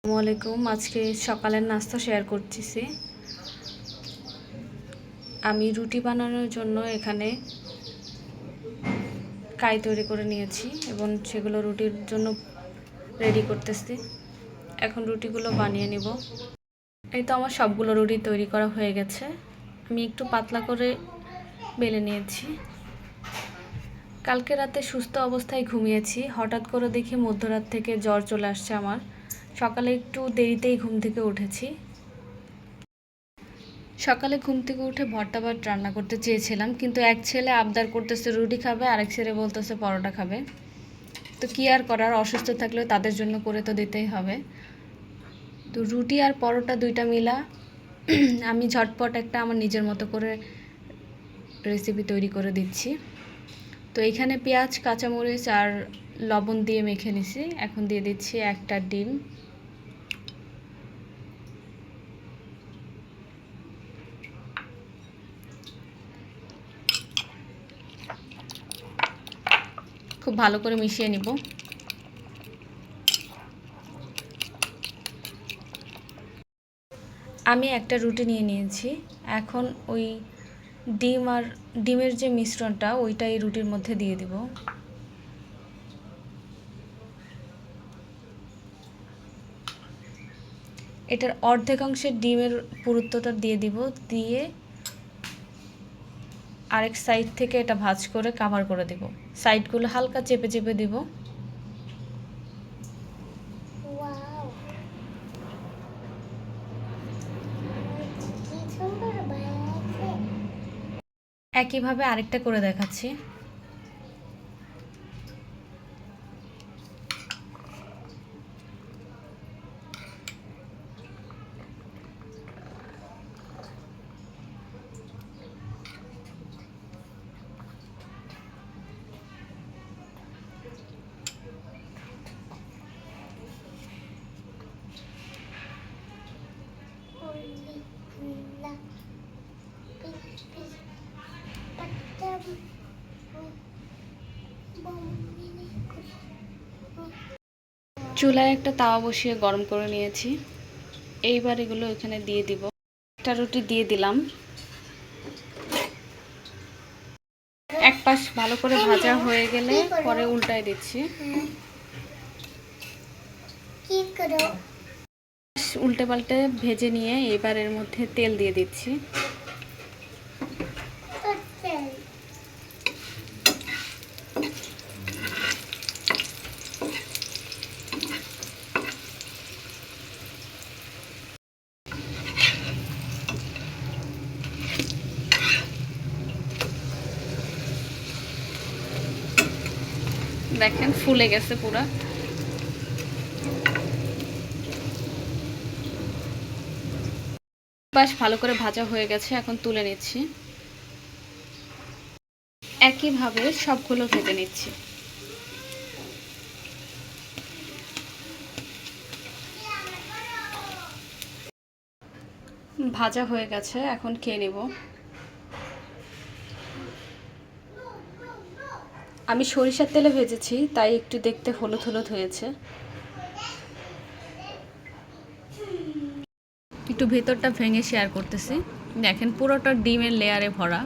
আসসালামু আলাইকুম। আজকে সকালের নাস্তা শেয়ার করতেছি। আমি রুটি বানানোর জন্য এখানে কাই তৈরি করে নিয়েছি এবং সেগুলো রুটির জন্য রেডি করতেছি। এখন রুটিগুলো বানিয়ে নিব। এই তো আমার সবগুলো রুটি তৈরি করা হয়ে গেছে। আমি একটু পাতলা করে বেলে নিয়েছি। কালকে রাতে সুস্থ অবস্থায় ঘুমিয়েছি, হঠাৎ করে দেখি মধ্যরাত থেকে জ্বর চলে আসছে আমার। সকালে একটু দেরিতেই ঘুম থেকে উঠেছি। সকালে ঘুম থেকে উঠে ভর্তা ভাত রান্না করতে চেয়েছিলাম, কিন্তু এক ছেলে আবদার করতেছে রুটি খাবে, আরেক ছেলে বলতেছে পরোটা খাবে। তো কী আর করার, অসুস্থ থাকলেও তাদের জন্য করে তো দিতেই হবে। তো রুটি আর পরোটা দুইটা মিলা আমি ঝটপট একটা আমার নিজের মতো করে রেসিপি তৈরি করে দিচ্ছি। তো এখানে পেঁয়াজ, কাঁচামরিচ আর লবণ দিয়ে মেখে নিছি। এখন দিয়ে দিচ্ছি একটা ডিম। খুব ভালো করে মিশিয়ে নিব। আমি একটা রুটি নিয়ে নিয়েছি। এখন ওই ডিমের যে মিশ্রণটা ওইটা এই রুটির মধ্যে দিয়ে দিব। এটার অর্ধেকাংশের ডিমের পুরুত্বটা দিয়ে দিব, দিয়ে আরেক সাইড থেকে এটা ভাঁজ করে কাভার করে দিব। সাইডগুলো হালকা চেপে চেপে দিব। একইভাবে আরেকটা করে দেখাচ্ছি। চুলায় একটা তাওয়া বসিয়ে গরম করে নিয়েছি। এইবার এগুলো এখানে দিয়ে দিব। একটা রুটি দিয়ে দিলাম। এক পাশ ভালো করে ভাজা হয়ে গেলে পরে উল্টায় দিচ্ছি। উল্টে পাল্টে ভেজে নিয়ে এবার এর মধ্যে তেল দিয়ে দিচ্ছি। দেখেন ফুলে গেছে পুরা। পাশ ভালো করে ভাজা হয়ে গেছে, এখন তুলে নিচ্ছি। একইভাবে সবগুলো ভেজে নিচ্ছি। ভাজা হয়ে গেছে, এখন খেয়ে নেব। আমি সরিষার তেলে ভেজেছি, তাই একটু দেখতে হলুদ হলুদ হয়েছে। একটু ভেতরটা ভেঙে শেয়ার করতেছি। দেখেন পুরোটা ডিমের লেয়ারে ভরা।